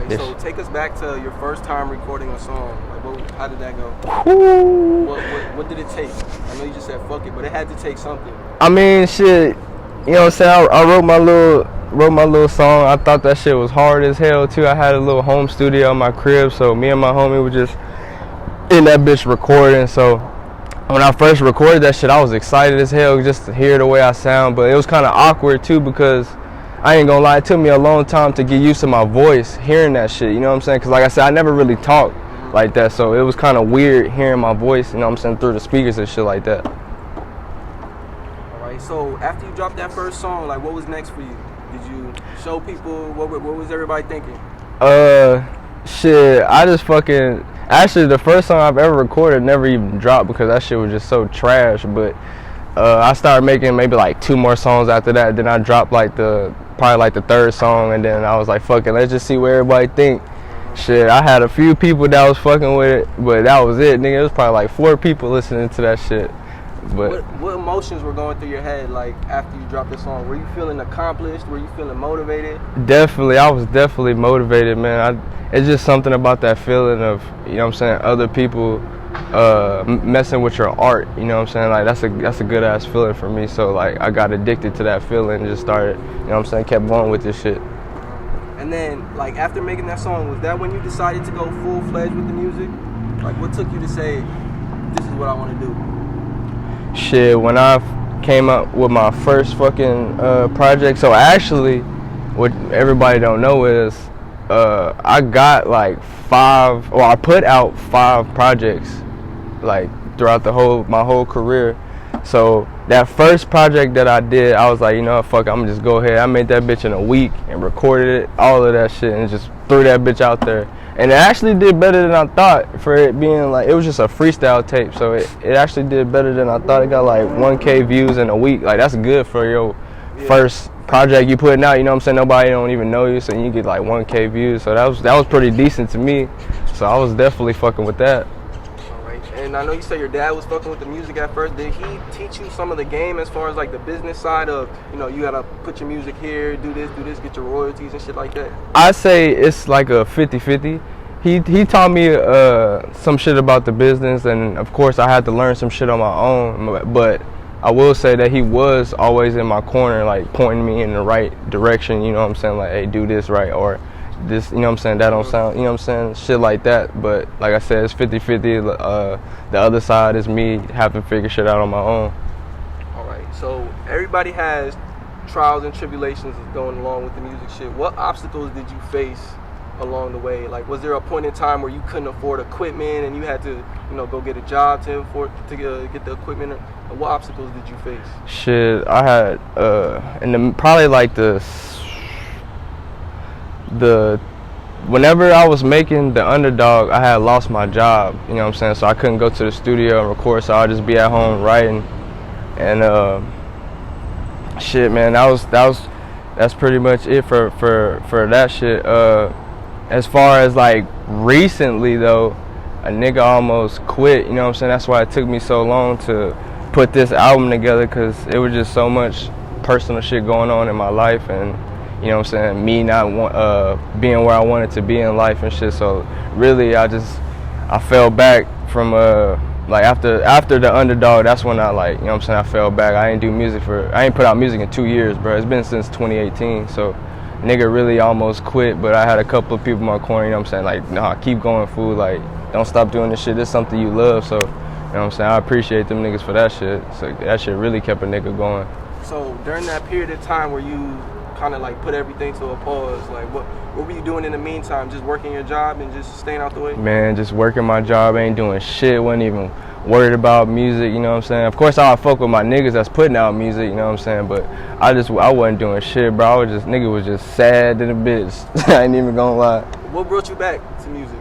Yes. So take us back to your first time recording a song. Like, how did that go? What did it take? I know you just said fuck it, but it had to take something. I mean, shit. You know what I'm saying? I wrote my little song. I thought that shit was hard as hell too. I had a little home studio in my crib, so me and my homie were just in that bitch recording. So when I first recorded that shit, I was excited as hell just to hear the way I sound. But it was kind of awkward too because I ain't gonna lie, it took me a long time to get used to my voice, hearing that shit. You know what I'm saying? Because like I said, I never really talked like that, so it was kind of weird hearing my voice. You know what I'm saying, through the speakers and shit like that. So after you dropped that first song, like what was next for you? Did you show people? What was everybody thinking? Shit, I just fucking, actually the first song I've ever recorded never even dropped because that shit was just so trash. But I started making maybe like 2 more songs after that. Then I dropped probably like the 3rd song, and then I was like, fuck it, let's just see what everybody think. Shit, I had a few people that was fucking with it, but that was it, nigga. It was probably like 4 people listening to that shit. But what emotions were going through your head like after you dropped the song? Were you feeling accomplished? Were you feeling motivated? Definitely, I was definitely motivated, man. It's just something about that feeling of, you know what I'm saying, other people messing with your art, you know what I'm saying? Like that's a good ass feeling for me. So like I got addicted to that feeling and just started, you know what I'm saying, kept going with this shit. And then like after making that song, was that when you decided to go full-fledged with the music? Like what took you to say, this is what I want to do? Shit, when I came up with my first fucking project, so actually what everybody don't know is I got like I put out 5 projects like throughout my whole career. So that first project that I did, I was like, you know what, fuck, I'm gonna just go ahead. I made that bitch in a week and recorded it, all of that shit, and just threw that bitch out there. And it actually did better than I thought for it being like, it was just a freestyle tape. So it actually did better than I thought. It got like 1K views in a week. Like that's good for your first project you putting out, you know what I'm saying? Nobody don't even know you, so you get like 1K views. So that was pretty decent to me. So I was definitely fucking with that. And I know you say your dad was fucking with the music at first. Did he teach you some of the game as far as like the business side of, you know, you gotta put your music here, do this, get your royalties and shit like that? I say it's like a 50-50. He taught me some shit about the business, and of course I had to learn some shit on my own. But I will say that he was always in my corner, like pointing me in the right direction. You know what I'm saying? Like, hey, do this right, or this, you know what I'm saying, that don't sound, you know what I'm saying, shit like that. But like I said, it's 50-50. The other side is me having to figure shit out on my own. Alright, so everybody has trials and tribulations going along with the music shit. What obstacles did you face along the way? Like, was there a point in time where you couldn't afford equipment and you had to, you know, go get a job to get the equipment? Or what obstacles did you face? Shit, I had probably like the whenever I was making The Underdog, I had lost my job, you know what I'm saying, so I couldn't go to the studio and record, so I'd just be at home writing. And shit, man, that's pretty much it for that shit. As far as like recently though, a nigga almost quit, you know what I'm saying? That's why it took me so long to put this album together, because it was just so much personal shit going on in my life, and you know what I'm saying, me not being where I wanted to be in life and shit. So really I fell back from like after The Underdog, that's when I, like, you know what I'm saying, I fell back. I ain't put out music in 2 years, bro. It's been since 2018. So nigga really almost quit, but I had a couple of people in my corner, you know what I'm saying, like, nah, keep going, fool, like, don't stop doing this shit. This is something you love. So, you know what I'm saying, I appreciate them niggas for that shit. So that shit really kept a nigga going. So during that period of time where you kind of like put everything to a pause, like what were you doing in the meantime? Just working your job and just staying out the way? Man, just working my job, ain't doing shit, wasn't even worried about music, you know what I'm saying? Of course I would fuck with my niggas that's putting out music, you know what I'm saying, but I wasn't doing shit, bro. Nigga was just sad than a bitch. I ain't even gonna lie. What brought you back to music?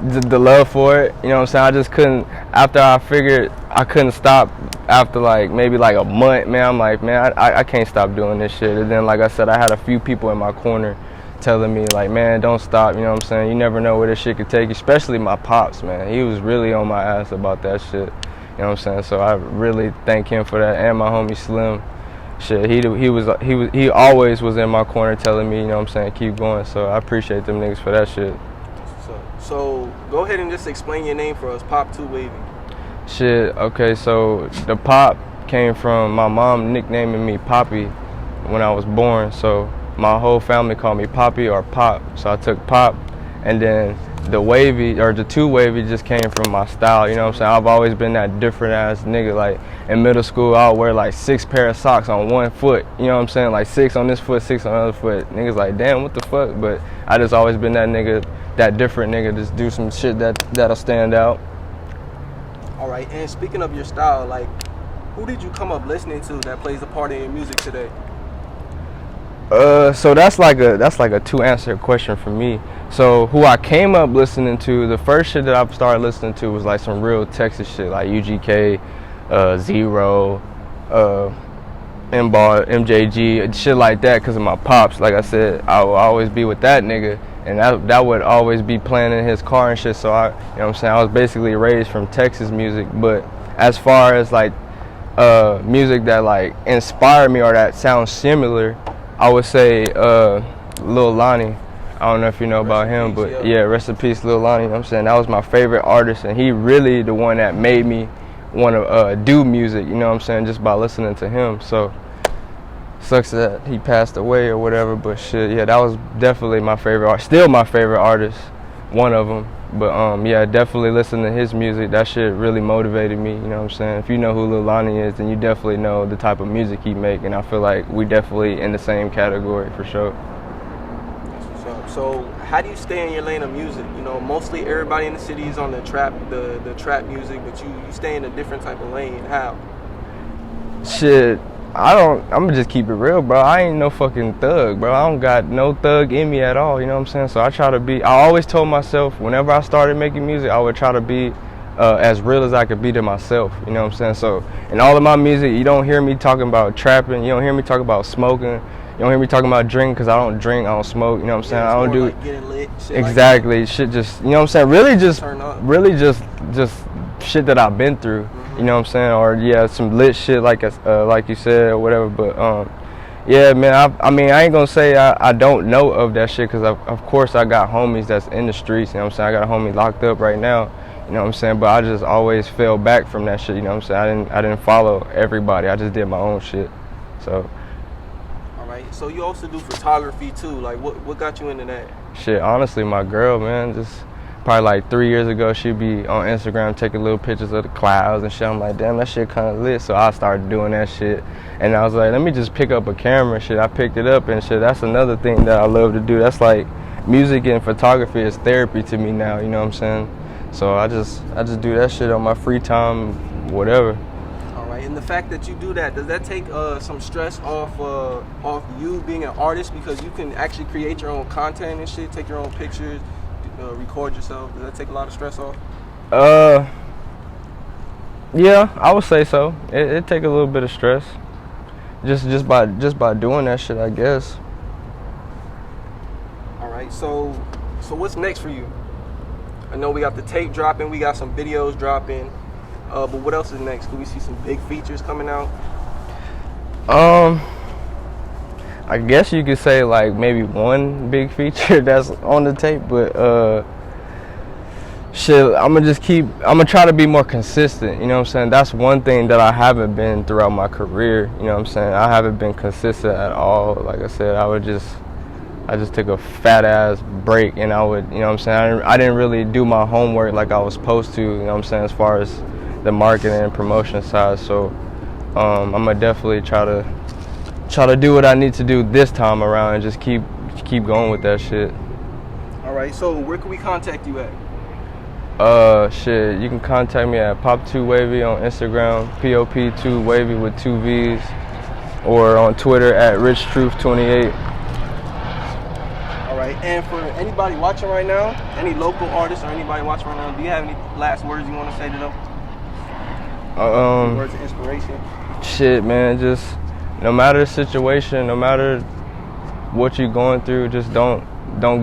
The love for it, you know what I'm saying? I just couldn't, after I figured I couldn't stop after like maybe like a month, man, I'm like, man, I can't stop doing this shit. And then, like I said, I had a few people in my corner telling me, like, man, don't stop, you know what I'm saying? You never know where this shit could take you, especially my pops, man. He was really on my ass about that shit, you know what I'm saying? So I really thank him for that, and my homie Slim. shit, he always was in my corner telling me, you know what I'm saying, keep going. So I appreciate them niggas for that shit. So go ahead and just explain your name for us, Pop2Wavy. Shit, okay, so the Pop came from my mom nicknaming me Poppy when I was born. So my whole family called me Poppy or Pop. So I took Pop, and then the Wavy or the 2Wavy just came from my style, you know what I'm saying? I've always been that different ass nigga. Like in middle school, I would wear like 6 pair of socks on one foot, you know what I'm saying? Like 6 on this foot, 6 on the other foot. Niggas like, damn, what the fuck? But I just always been that nigga, that different nigga, just do some shit that'll stand out. All right, and speaking of your style, like, who did you come up listening to that plays a part in your music today? So that's like a 2 answer question for me. So who I came up listening to, the first shit that I started listening to was like some real Texas shit, like UGK, Zero, M-Ball, MJG, shit like that, because of my pops. Like I said, I would always be with that nigga, and that would always be playing in his car and shit. So you know what I'm saying, I was basically raised from Texas music. But as far as like music that like inspired me or that sounds similar, I would say Lil Lonnie. I don't know if you know about him, but yeah, rest in peace, Lil Lonnie. You know what I'm saying, that was my favorite artist, and he really the one that made me want to do music, you know what I'm saying, just by listening to him. So sucks that he passed away or whatever, but shit, yeah, that was definitely my favorite, still my favorite artist, one of them. But yeah, definitely listening to his music, that shit really motivated me, you know what I'm saying. If you know who Lil Lonnie is, then you definitely know the type of music he make, and I feel like we definitely in the same category for sure. So how do you stay in your lane of music? You know, mostly everybody in the city is on the trap music, but you stay in a different type of lane. How? Shit, I'm gonna just keep it real, bro. I ain't no fucking thug, bro. I don't got no thug in me at all, you know what I'm saying? So I always told myself, whenever I started making music, I would try to be as real as I could be to myself, you know what I'm saying? So in all of my music, you don't hear me talking about trapping, you don't hear me talking about smoking, you don't hear me talking about drinking, because I don't drink, I don't smoke, you know what I'm saying? I don't do like getting lit, shit exactly, like shit just, you know what I'm saying? Really just shit that I've been through, you know what I'm saying? Or yeah, some lit shit like you said or whatever. But yeah, man, I mean, I ain't gonna say I don't know of that shit, because of course I got homies that's in the streets, you know what I'm saying? I got a homie locked up right now, you know what I'm saying? But I just always fell back from that shit, you know what I'm saying? I didn't follow everybody, I just did my own shit. So so you also do photography too. Like what got you into that? Shit, honestly, my girl, man, just probably like 3 years ago, she'd be on Instagram taking little pictures of the clouds and shit. I'm like, damn, that shit kind of lit. So I started doing that shit, and I was like, let me just pick up a camera and shit. I picked it up and shit. That's another thing that I love to do. That's like music and photography is therapy to me now, you know what I'm saying? So I just do that shit on my free time, whatever. And the fact that you do that, does that take some stress off you being an artist, because you can actually create your own content and shit, take your own pictures, record yourself? Does that take a lot of stress off? Yeah, I would say so. It take a little bit of stress, just by doing that shit, I guess. All right, so what's next for you? I know we got the tape dropping, we got some videos dropping. But what else is next? Do we see some big features coming out? I guess you could say like maybe one big feature that's on the tape, but shit, I'm gonna try to be more consistent, you know what I'm saying? That's one thing that I haven't been throughout my career, you know what I'm saying? I haven't been consistent at all. Like I said, I just took a fat ass break, and I would, you know what I'm saying? I didn't really do my homework like I was supposed to, you know what I'm saying, as far as the marketing and promotion side. So I'm gonna definitely try to do what I need to do this time around, and just keep going with that shit. All right, so where can we contact you at? Shit, you can contact me at Pop2Wavy on Instagram, Pop2Wavy with 2 V's, or on Twitter at RichTruth28. All right, and for anybody watching right now, any local artists or anybody watching right now, do you have any last words you want to say to them? Words of inspiration? Shit, man, just no matter the situation, no matter what you're going through, just don't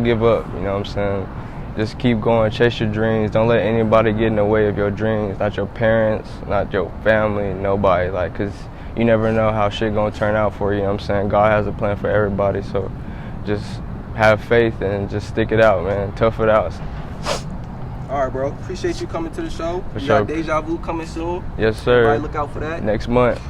give up, you know what I'm saying? Just keep going, chase your dreams. Don't let anybody get in the way of your dreams. Not your parents, not your family, nobody. Like, cause you never know how shit gonna turn out for you. You know what I'm saying? God has a plan for everybody, so just have faith and just stick it out, man. Tough it out. All right, bro. Appreciate you coming to the show. For You sure. got Deja Vu coming soon. Yes, sir. Everybody look out for that. Next month.